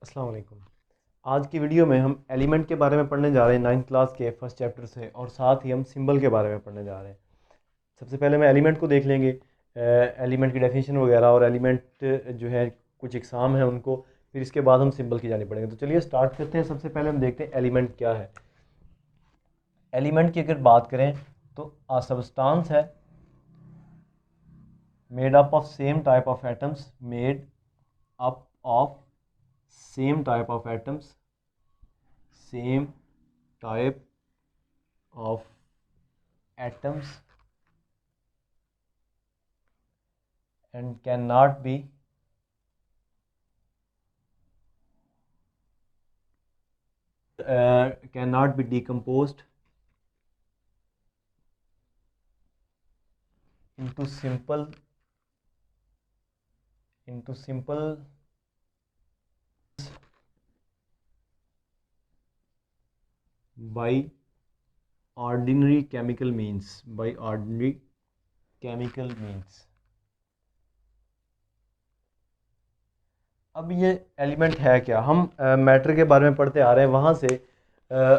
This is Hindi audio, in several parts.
अस्सलाम वालेकुम। आज की वीडियो में हम एलिमेंट के बारे में पढ़ने जा रहे हैं 9th क्लास के फर्स्ट चैप्टर से, और साथ ही हम सिंबल के बारे में पढ़ने जा रहे हैं। सबसे पहले मैं एलिमेंट को देख लेंगे, एलिमेंट की डेफिनेशन वगैरह, और एलिमेंट जो है कुछ इकसाम है उनको, फिर इसके बाद हम सिंबल की जानी पड़ेंगे। तो चलिए स्टार्ट करते हैं। सबसे पहले हम देखते हैं एलिमेंट क्या है। एलिमेंट की अगर बात करें तो आ सब्सटेंस है made up of same type of atoms, made up of same type of atoms, same type of atoms, and cannot be decomposed into simple by ordinary chemical means, अब ये एलिमेंट है क्या। हम मैटर के बारे में पढ़ते आ रहे हैं, वहाँ से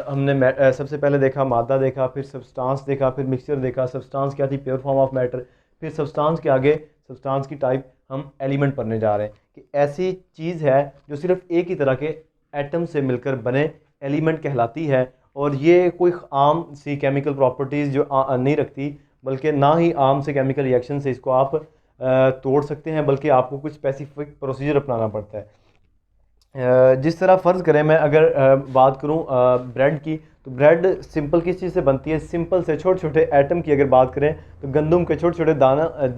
हमने सबसे पहले देखा मादा, देखा फिर सब्सटेंस देखा, फिर मिक्सचर देखा। सब्सटेंस क्या थी? Pure form of matter. फिर सब्सटेंस के आगे सब्सटेंस की टाइप हम एलिमेंट पढ़ने जा रहे हैं कि ऐसी चीज़ है जो सिर्फ एक ही तरह के एटम से मिलकर बने एलिमेंट कहलाती है, और ये कोई आम सी केमिकल प्रॉपर्टीज़ जो नहीं रखती, बल्कि ना ही आम से केमिकल रिएक्शन से इसको आप तोड़ सकते हैं, बल्कि आपको कुछ स्पेसिफिक प्रोसीजर अपनाना पड़ता है। जिस तरह फ़र्ज़ करें, मैं अगर बात करूं ब्रेड की, तो ब्रेड सिंपल किस चीज़ से बनती है? सिंपल से छोटे छोटे एटम की अगर बात करें तो गंदम के छोटे छोटे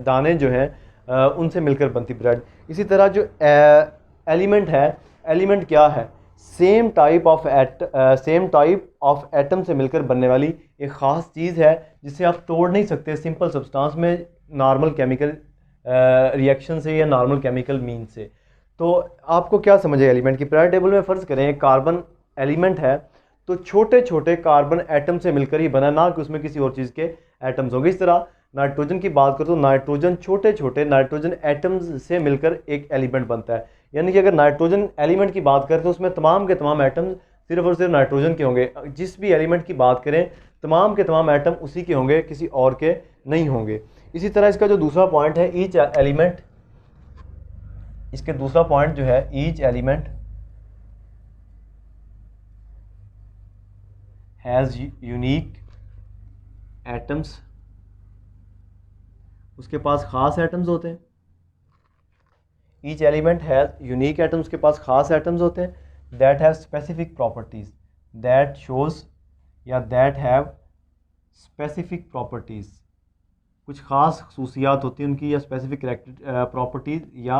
दाने जो हैं उनसे मिलकर बनती ब्रेड। इसी तरह जो एलिमेंट है, एलिमेंट क्या है? सेम टाइप ऑफ एटम से मिलकर बनने वाली एक ख़ास चीज़ है जिसे आप तोड़ नहीं सकते सिंपल सब्सटेंस में, नॉर्मल केमिकल रिएक्शन से या नॉर्मल केमिकल मीन से। तो आपको क्या समझे एलिमेंट की? पीरियोडिक टेबल में फ़र्ज़ करें कार्बन एलिमेंट है, तो छोटे छोटे कार्बन एटम से मिलकर ही बना, ना कि उसमें किसी और चीज़ के एटम्स होंगे। इस तरह नाइट्रोजन की बात करो तो नाइट्रोजन छोटे छोटे नाइट्रोजन एटम्स से मिलकर एक एलिमेंट बनता है। यानी कि अगर नाइट्रोजन एलिमेंट की बात करें तो उसमें तमाम के तमाम एटम्स सिर्फ और सिर्फ नाइट्रोजन के होंगे। जिस भी एलिमेंट की बात करें तमाम के तमाम एटम उसी के होंगे, किसी और के नहीं होंगे। इसी तरह इसका जो दूसरा पॉइंट है, ईच एलिमेंट, इसके दूसरा पॉइंट जो है, each element has unique atoms, उसके पास ख़ास एटम्स होते हैं। Each element has unique atoms, उसके पास ख़ास एटम्स होते हैं। That have specific properties, that shows या दैट हैव स्पेसिफिक प्रॉपर्टीज़, कुछ ख़ास खसूसियात होती हैं उनकी, या स्पेसिफिक प्रॉपर्टीज़ या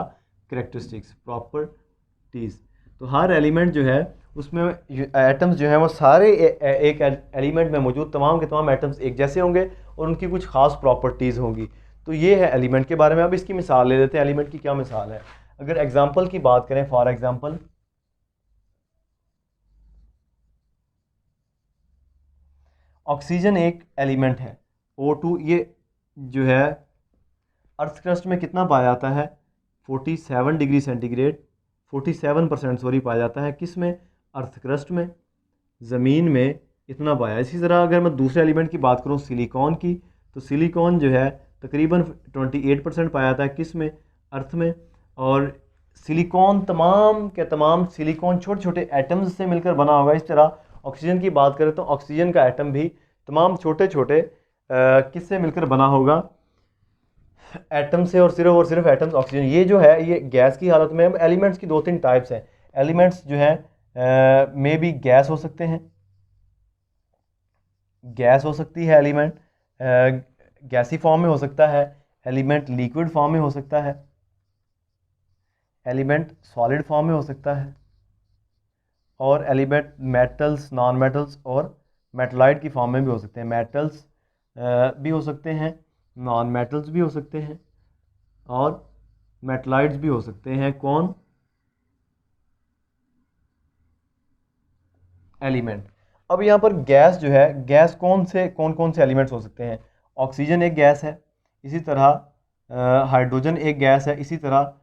करेक्टरिस्टिक्स प्रॉपर्टीज़। तो हर एलिमेंट जो है उसमें एटम्स जो हैं वो सारे एक एलिमेंट में मौजूद तमाम के तमाम एटम्स एक जैसे होंगे और उनकी कुछ ख़ास प्रॉपर्टीज़ होंगी। तो ये है एलिमेंट के बारे में। अब इसकी मिसाल ले लेते हैं। एलिमेंट की क्या मिसाल है? अगर एग्जांपल की बात करें, फॉर एग्जांपल ऑक्सीजन एक एलिमेंट है। O2 ये जो है अर्थ क्रस्ट में कितना पाया जाता है? 47 डिग्री सेंटीग्रेड, 47% सॉरी पाया जाता है। किस में? अर्थ क्रस्ट में, ज़मीन में इतना पाया। इसी तरह अगर मैं दूसरे एलिमेंट की बात करूं सिलिकॉन की, तो सिलिकॉन जो है तकरीबन 28% पाया जाता है। किस में? अर्थ में। और सिलिकॉन तमाम के तमाम सिलिकॉन छोटे छोटे एटम्स से मिलकर बना होगा। इस तरह ऑक्सीजन की बात करें तो ऑक्सीजन का एटम भी तमाम छोटे छोटे किससे मिलकर बना होगा? एटम से, और सिर्फ एटम्स ऑक्सीजन। ये जो है ये गैस की हालत में। अब एलिमेंट्स की दो तीन टाइप्स हैं। एलिमेंट्स जो है मे भी गैस हो सकते हैं, गैस हो सकती है एलिमेंट, गैसी फॉर्म में हो सकता है। एलिमेंट लिक्विड फॉर्म में हो सकता है। एलिमेंट सॉलिड फॉर्म में हो सकता है। और एलिमेंट मेटल्स, नॉन मेटल्स और मेटलाइट की फॉर्म में भी हो सकते हैं। मेटल्स भी हो सकते हैं, नॉन मेटल्स भी हो सकते हैं, और मेटलाइट्स भी हो सकते हैं। कौन? एलिमेंट। अब यहाँ पर गैस जो है, गैस कौन कौन से एलिमेंट्स हो सकते हैं? ऑक्सीजन एक गैस है, इसी तरह हाइड्रोजन एक गैस है, इसी तरह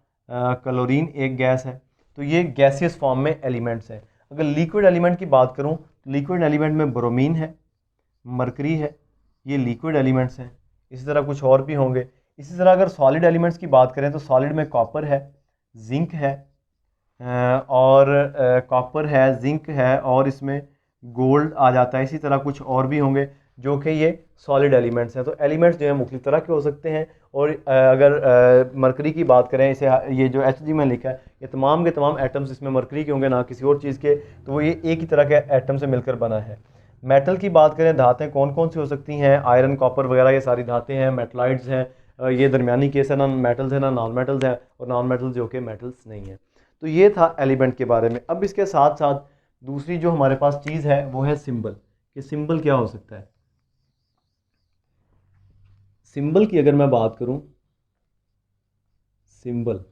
क्लोरीन एक गैस है। तो ये गैसियस फॉर्म में एलिमेंट्स हैं। अगर लिक्विड एलिमेंट की बात करूँ तो लिक्विड एलिमेंट में ब्रोमीन है, मरकरी है, ये लिक्विड एलिमेंट्स हैं। इसी तरह कुछ और भी होंगे। इसी तरह अगर सॉलिड एलिमेंट्स की बात करें तो सॉलिड में कॉपर है, जिंक है, और कॉपर है, जिंक है, और इसमें गोल्ड आ जाता है। इसी तरह कुछ और भी होंगे जो कि ये सॉलिड एलिमेंट्स हैं। तो एलिमेंट्स जो है मुख्तलिफ तरह के हो सकते हैं। और अगर मरकरी की बात करें, इसे ये जो Hg में लिखा है, ये तमाम के तमाम एटम्स इसमें मरकरी के होंगे, ना किसी और चीज़ के, तो वो ये एक ही तरह के एटम से मिलकर बना है। मेटल की बात करें, धातें कौन कौन सी हो सकती हैं, आयरन, कॉपर वगैरह ये सारी धातें हैं। मेटलाइड्स हैं, ये दरमियानी केस है, ना मेटल्स है ना नॉन मेटल्स हैं, और नॉन मेटल्स जो कि मेटल्स नहीं है। तो ये था एलिमेंट के बारे में। अब इसके साथ साथ दूसरी जो हमारे पास चीज़ है वो है सिंबल, कि सिंबल क्या हो सकता है। सिंबल की अगर मैं बात करूं, सिंबल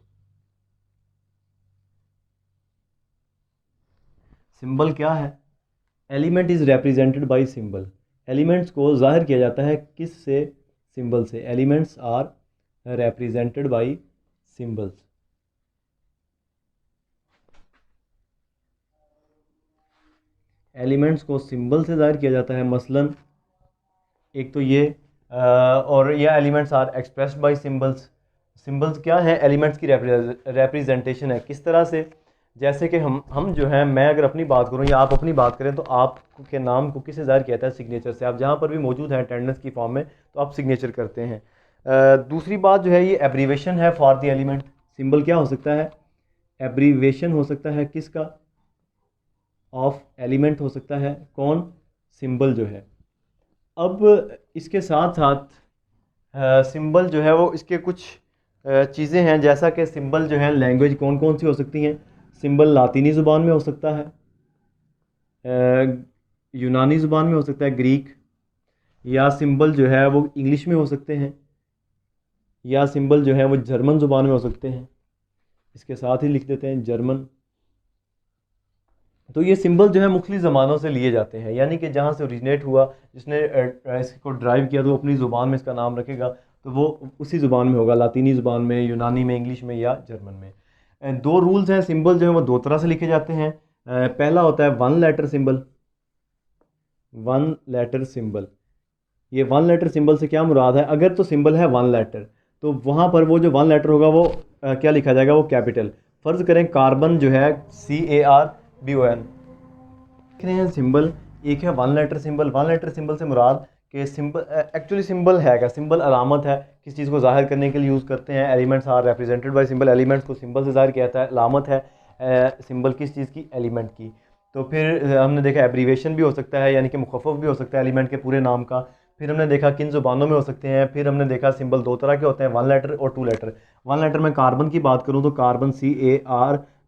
सिंबल क्या है? Element is represented by symbol. Elements को जाहिर किया जाता है किस से? सिंबल से। Elements are represented by symbols. Elements को सिंबल से जाहिर किया जाता है। मसलन एक तो ये और ये elements are expressed by symbols. Symbols क्या है? एलिमेंट्स की रिप्रेजेंटेशन है। किस तरह से? जैसे कि हम जो है, मैं अगर अपनी बात करूं या आप अपनी बात करें, तो आप के नाम को किससे जाहिर किया जाता है? सिग्नेचर से। आप जहां पर भी मौजूद हैं अटेंडेंस की फॉर्म में, तो आप सिग्नेचर करते हैं। दूसरी बात जो है, ये एब्रीवेशन है फॉर द एलिमेंट। सिंबल क्या हो सकता है? एब्रीवेशन हो सकता है किसका? ऑफ एलिमेंट हो सकता है। कौन? सिंबल जो है। अब इसके साथ साथ सिंबल जो है वो इसके कुछ चीज़ें हैं, जैसा कि सिंबल जो है, लैंग्वेज कौन कौन सी हो सकती हैं? सिंबल लातीनी ज़ुबान में हो सकता है, यूनानी ज़ुबान में हो सकता है, ग्रीक, या सिंबल जो है वो इंग्लिश में हो सकते हैं, या सिंबल जो है वो जर्मन ज़ुबान में हो सकते हैं। इसके साथ ही लिख देते हैं जर्मन। तो ये सिंबल जो है मुख्तलिफ ज़मानों से लिए जाते हैं, यानी कि जहाँ से ओरिजिनेट हुआ, जिसने इसको ड्राइव किया, तो वो अपनी ज़ुबान में इसका नाम रखेगा, तो वो उसी ज़ुबान में होगा, लातीनी ज़ुबान में, यूनानी में, इंग्लिश में या जर्मन में। दो रूल्स हैं। सिंबल जो है वो दो तरह से लिखे जाते हैं। पहला होता है one letter symbol. One letter symbol, ये वन लेटर सिंबल से क्या मुराद है? अगर तो सिंबल है वन लेटर, तो वहाँ पर वो जो वन लेटर होगा वो क्या लिखा जाएगा? वो कैपिटल। फ़र्ज़ करें कार्बन जो है CARBON, देख रहे हैं सिंबल, एक है one letter symbol. One letter symbol से मुराद कि सिंबल एक्चुअली सिंबल है क्या? सिंबल अलामत है, किस चीज़ को जाहिर करने के लिए यूज़ करते हैं। Elements are represented by symbol. Elements को सिंबल से जाहिर किया जाता है। अलामत है सिंबल किस चीज़ की? एलिमेंट की। तो फिर हमने देखा एब्रीवेशन भी हो सकता है, यानी कि मुखफ़फ़ भी हो सकता है एलिमेंट के पूरे नाम का। फिर हमने देखा किन ज़ुबानों में हो सकते हैं। फिर हमने देखा सिंबल दो तरह के होते हैं, वन लेटर और टू लेटर। वन लेटर में कार्बन की बात करूँ तो कार्बन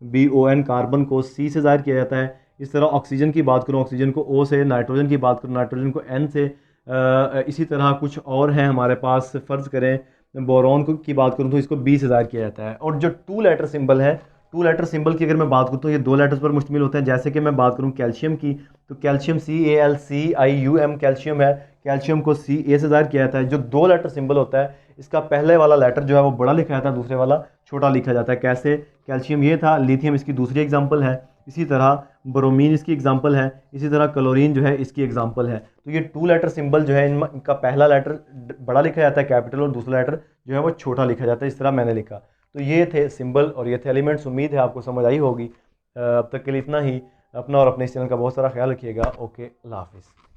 CARBON, कार्बन को C से जाहिर किया जाता है। इस तरह ऑक्सीजन की बात करूँ, ऑक्सीजन को O से। नाइट्रोजन की बात करूँ, नाइट्रोजन को N से। इसी तरह कुछ और हैं हमारे पास। फ़र्ज़ करें बोरॉन की बात करूँ तो इसको B से जाहिर किया जाता है। और जो टू लेटर सिंबल है, टू लेटर सिंबल की अगर मैं बात करूँ तो ये दो लेटर्स पर मुश्तमिल होते हैं। जैसे कि मैं बात करूँ कैल्शियम की, तो कैल्शियम CALCIUM कैल्शियम है। कैल्शियम को CA से जाहिर किया जाता है। जो दो लेटर सिंबल होता है, इसका पहले वाला लेटर जो है वो बड़ा लिखा जाता है, दूसरे वाला छोटा लिखा जाता है। कैसे? कैल्शियम ये था, लिथियम इसकी दूसरी एग्जाम्पल है, इसी तरह ब्रोमीन इसकी एग्जाम्पल है, इसी तरह क्लोरीन जो है इसकी एग्जाम्पल है। तो ये टू लेटर सिंबल जो है, इनका पहला लेटर बड़ा लिखा जाता है कैपिटल, और दूसरा लेटर जो है वो छोटा लिखा जाता है। इस तरह मैंने लिखा। तो ये थे सिंबल और ये थे एलिमेंट्स। उम्मीद है आपको समझ आई होगी। अब तक के लिए इतना ही। अपना और अपने इस चैनल का बहुत सारा ख्याल रखिएगा। ओके, अल्लाह हाफिज़।